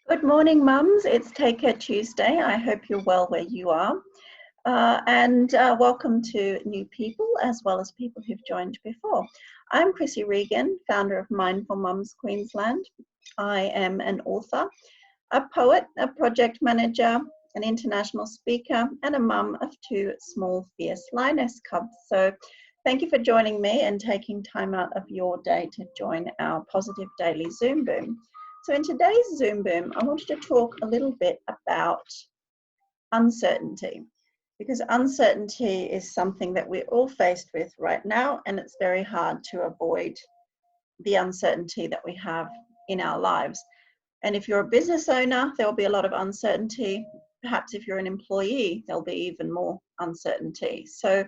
Good morning, mums. It's Take Care Tuesday. I hope you're well where you are. And welcome to new people as well as people who've joined before. I'm Krissy Regan, founder of Mindful Mums Queensland. I am an author, a poet, a project manager, an international speaker, and a mum of two small, fierce lioness cubs. So thank you for joining me and taking time out of your day to join our Positive Daily Zoom Boom. So in today's Zoom Boom, I wanted to talk a little bit about uncertainty, because uncertainty is something that we're all faced with right now, and it's very hard to avoid the uncertainty that we have in our lives. And if you're a business owner, there will be a lot of uncertainty. Perhaps if you're an employee, there'll be even more uncertainty. So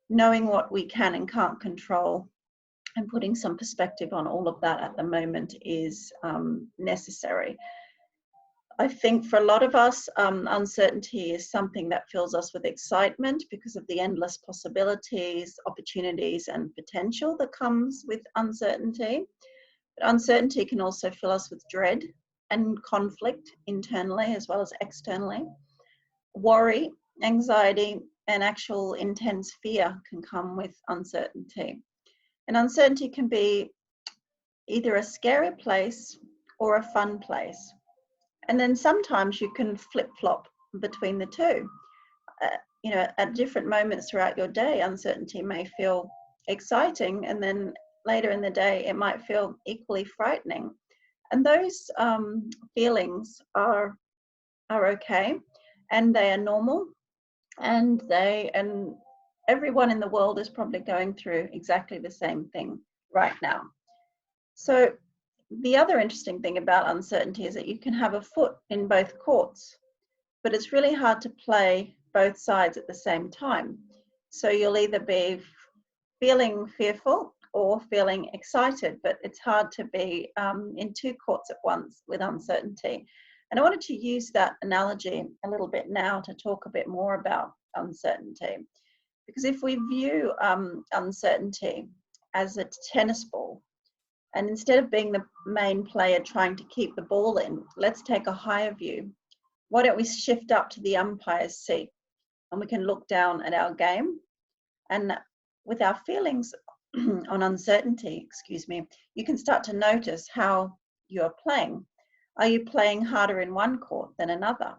knowing what we can and can't control and putting some perspective on all of that at the moment is necessary. I think for a lot of us, uncertainty is something that fills us with excitement because of the endless possibilities, opportunities, and potential that comes with uncertainty. But uncertainty can also fill us with dread and conflict internally as well as externally. Worry, anxiety, and actual intense fear can come with uncertainty. And uncertainty can be either a scary place or a fun place. And then sometimes you can flip-flop between the two. At different moments throughout your day, uncertainty may feel exciting, and then later in the day, it might feel equally frightening. And those feelings are okay, and they are normal, and everyone in the world is probably going through exactly the same thing right now. So the other interesting thing about uncertainty is that you can have a foot in both courts, but it's really hard to play both sides at the same time. So you'll either be feeling fearful or feeling excited, but it's hard to be in two courts at once with uncertainty. And I wanted to use that analogy a little bit now to talk a bit more about uncertainty. Because if we view uncertainty as a tennis ball, and instead of being the main player trying to keep the ball in, let's take a higher view. Why don't we shift up to the umpire's seat and we can look down at our game? And with our feelings on uncertainty, you can start to notice how you're playing. Are you playing harder in one court than another?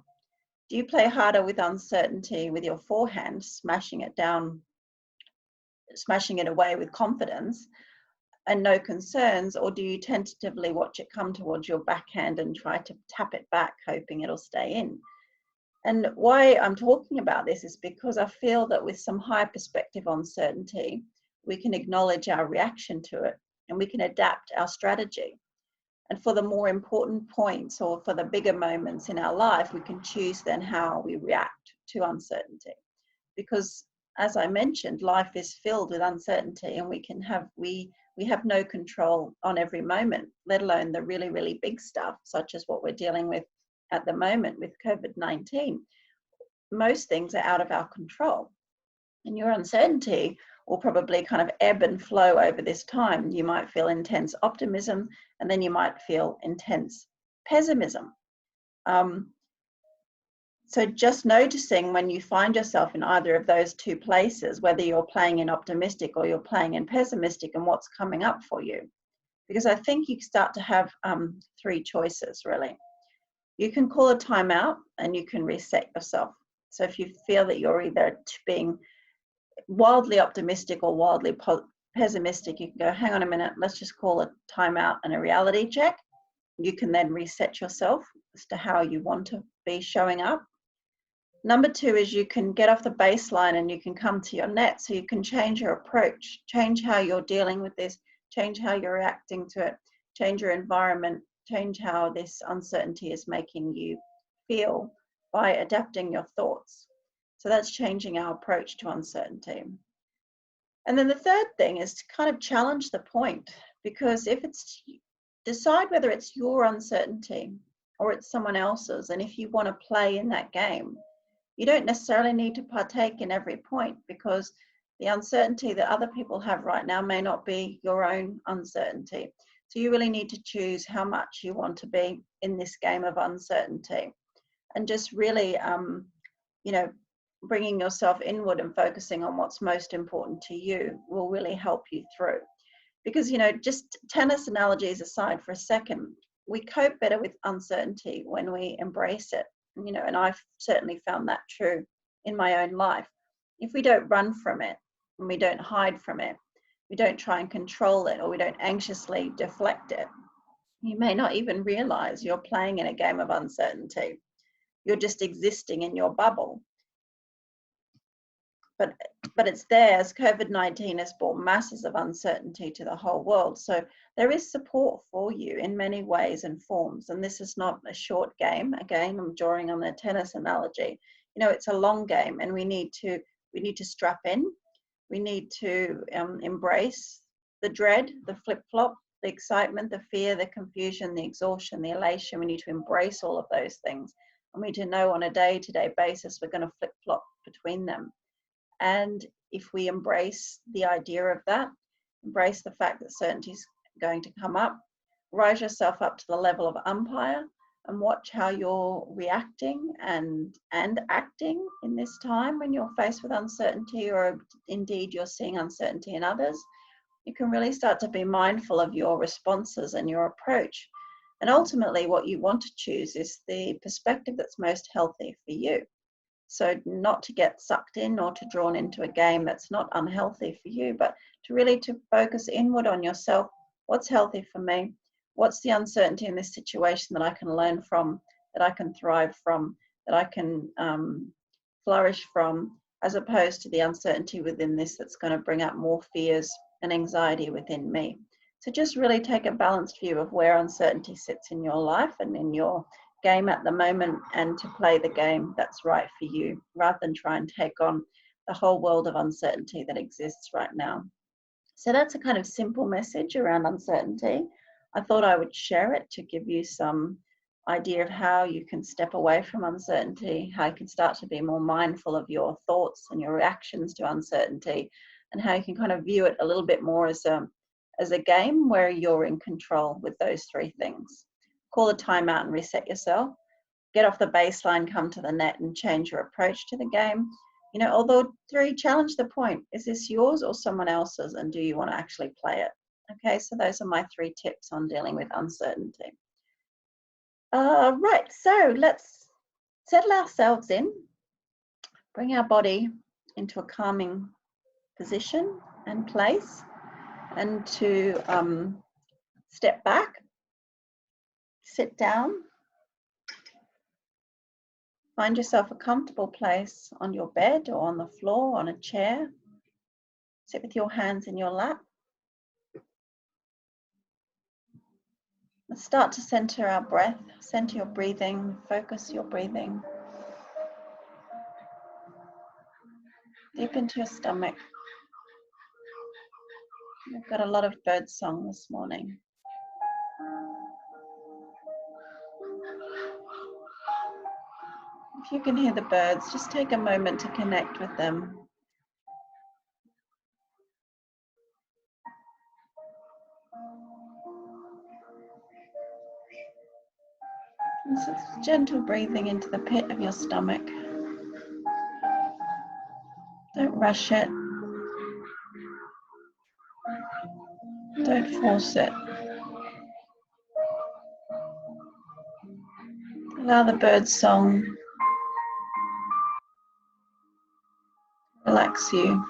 Do you play harder with uncertainty with your forehand, smashing it away with confidence and no concerns, or do you tentatively watch it come towards your backhand and try to tap it back, hoping it'll stay in? And why I'm talking about this is because I feel that with some higher perspective on uncertainty, we can acknowledge our reaction to it and we can adapt our strategy. And for the more important points or for the bigger moments in our life, we can choose then how we react to uncertainty. Because as I mentioned, life is filled with uncertainty, and we have no control on every moment, let alone the really, really big stuff, such as what we're dealing with at the moment with COVID-19. Most things are out of our control. And your uncertainty will probably kind of ebb and flow over this time. You might feel intense optimism, and then you might feel intense pessimism. So just noticing when you find yourself in either of those two places, whether you're playing in optimistic or you're playing in pessimistic, and what's coming up for you. Because I think you start to have three choices, really. You can call a timeout and you can reset yourself. So if you feel that you're either being wildly optimistic or wildly pessimistic, you can go, hang on a minute, let's just call a timeout and a reality check. You can then reset yourself as to how you want to be showing up. Number two is you can get off the baseline and you can come to your net. So you can change your approach, change how you're dealing with this, change how you're reacting to it, change your environment, change how this uncertainty is making you feel by adapting your thoughts. So that's changing our approach to uncertainty. And then the third thing is to kind of challenge the point, because if it's, decide whether it's your uncertainty or it's someone else's. And if you want to play in that game, you don't necessarily need to partake in every point, because the uncertainty that other people have right now may not be your own uncertainty. So you really need to choose how much you want to be in this game of uncertainty, and just really, you know, bringing yourself inward and focusing on what's most important to you will really help you through. Because, you know, just tennis analogies aside for a second, we cope better with uncertainty when we embrace it, you know, and I've certainly found that true in my own life. If we don't run from it and we don't hide from it, we don't try and control it, or we don't anxiously deflect it, you may not even realize you're playing in a game of uncertainty. You're just existing in your bubble. But it's there, as COVID-19 has brought masses of uncertainty to the whole world. So there is support for you in many ways and forms. And this is not a short game. Again, I'm drawing on the tennis analogy. You know, it's a long game, and we need to strap in. We need to embrace the dread, the flip-flop, the excitement, the fear, the confusion, the exhaustion, the elation. We need to embrace all of those things. And we need to know on a day-to-day basis we're going to flip-flop between them. And if we embrace the idea of that, embrace the fact that certainty is going to come up, rise yourself up to the level of umpire and watch how you're reacting and acting in this time when you're faced with uncertainty, or indeed you're seeing uncertainty in others. You can really start to be mindful of your responses and your approach. And ultimately what you want to choose is the perspective that's most healthy for you. So not to get sucked in or to drawn into a game that's not unhealthy for you, but to really focus inward on yourself. What's healthy for me? What's the uncertainty in this situation that I can learn from, that I can thrive from, that I can flourish from, as opposed to the uncertainty within this that's going to bring up more fears and anxiety within me. So just really take a balanced view of where uncertainty sits in your life and in your game at the moment, and to play the game that's right for you, rather than try and take on the whole world of uncertainty that exists right now. So that's a kind of simple message around uncertainty. I thought I would share it to give you some idea of how you can step away from uncertainty, how you can start to be more mindful of your thoughts and your reactions to uncertainty, and how you can kind of view it a little bit more as a game where you're in control with those three things. Call a timeout and reset yourself. Get off the baseline, come to the net and change your approach to the game. You know, although 3, challenge the point. Is this yours or someone else's? And do you want to actually play it? Okay, so those are my 3 tips on dealing with uncertainty. Right, so let's settle ourselves in. Bring our body into a calming position and place, and to step back. Sit down. Find yourself a comfortable place on your bed or on the floor, on a chair. Sit with your hands in your lap. Let's start to center our breath, center your breathing, focus your breathing. Deep into your stomach. We've got a lot of bird song this morning. If you can hear the birds, just take a moment to connect with them. And so it's gentle breathing into the pit of your stomach. Don't rush it. Don't force it. Allow the bird song relax you.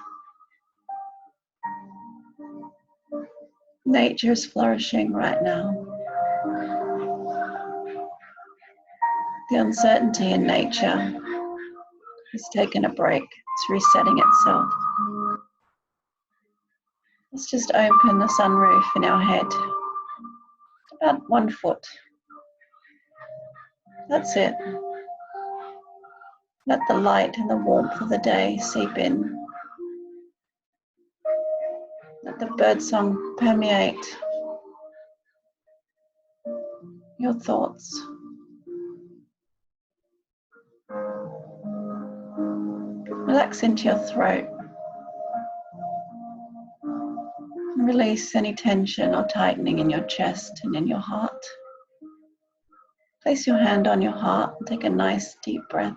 Nature is flourishing right now. The uncertainty in nature has taken a break. It's resetting itself. Let's just open the sunroof in our head. About 1 foot. That's it. Let the light and the warmth of the day seep in. Let the birdsong permeate your thoughts. Relax into your throat. And Release any tension or tightening in your chest and in your heart. Place your hand on your heart and take a nice deep breath.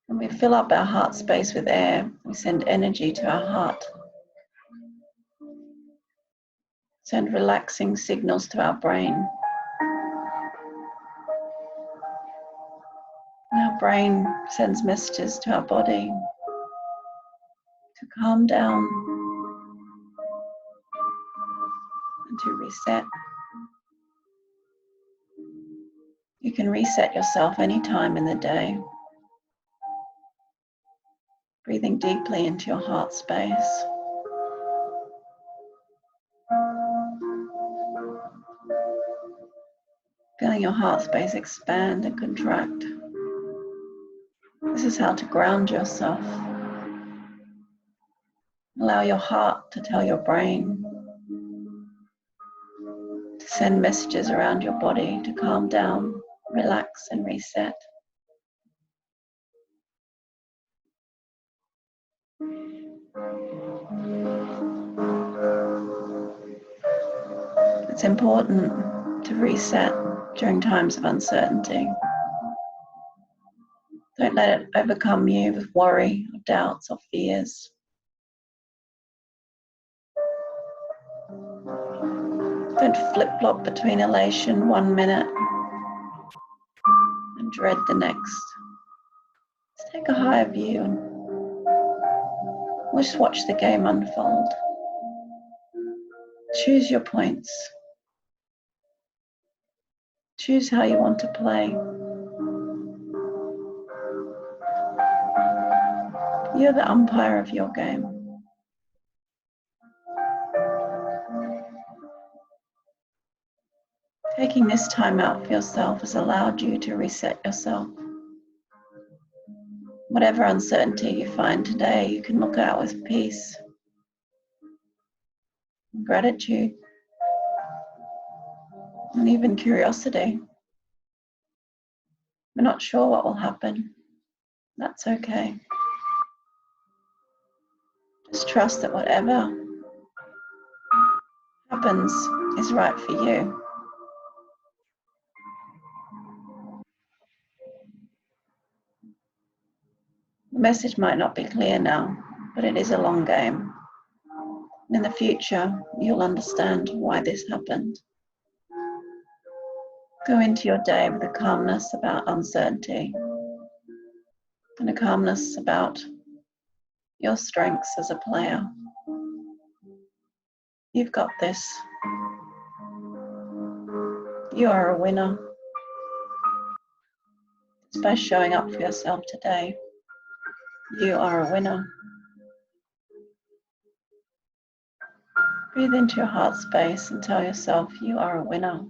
When we fill up our heart space with air, we send energy to our heart. Send relaxing signals to our brain. And our brain sends messages to our body to calm down and to reset. You can reset yourself anytime in the day. Breathing deeply into your heart space. Feeling your heart space expand and contract. This is how to ground yourself. Allow your heart to tell your brain to send messages around your body to calm down, relax, and reset. It's important to reset during times of uncertainty. Don't let it overcome you with worry or doubts or fears. Don't flip-flop between elation 1 minute and dread the next. Just take a higher view and just watch the game unfold. Choose your points. Choose how you want to play. You're the umpire of your game. Taking this time out for yourself has allowed you to reset yourself. Whatever uncertainty you find today, you can look out with peace and gratitude and even curiosity. We're not sure what will happen. That's okay. Just trust that whatever happens is right for you. The message might not be clear now, but it is a long game. In the future, you'll understand why this happened. Go into your day with a calmness about uncertainty and a calmness about your strengths as a player. You've got this. You are a winner. It's by showing up for yourself today. You are a winner. Breathe into your heart space and tell yourself you are a winner.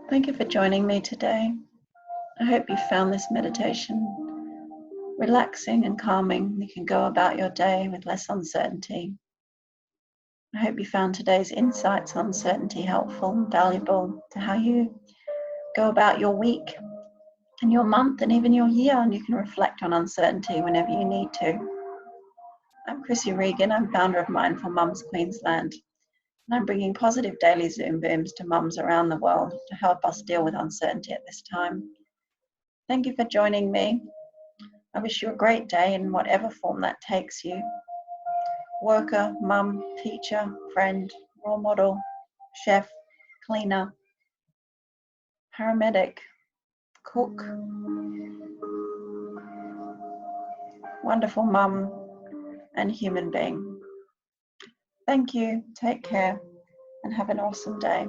Thank you for joining me today. I hope you found this meditation relaxing and calming. You can go about your day with less uncertainty. I hope you found today's insights on uncertainty helpful and valuable to how you go about your week and your month and even your year, and you can reflect on uncertainty whenever you need to. I'm Krissy Regan. I'm founder of Mindful Mums Queensland, and I'm bringing positive daily Zoom booms to mums around the world to help us deal with uncertainty at this time. Thank you for joining me. I wish you a great day in whatever form that takes you. Worker, mum, teacher, friend, role model, chef, cleaner, paramedic, cook, wonderful mum and human being. Thank you, take care, and have an awesome day.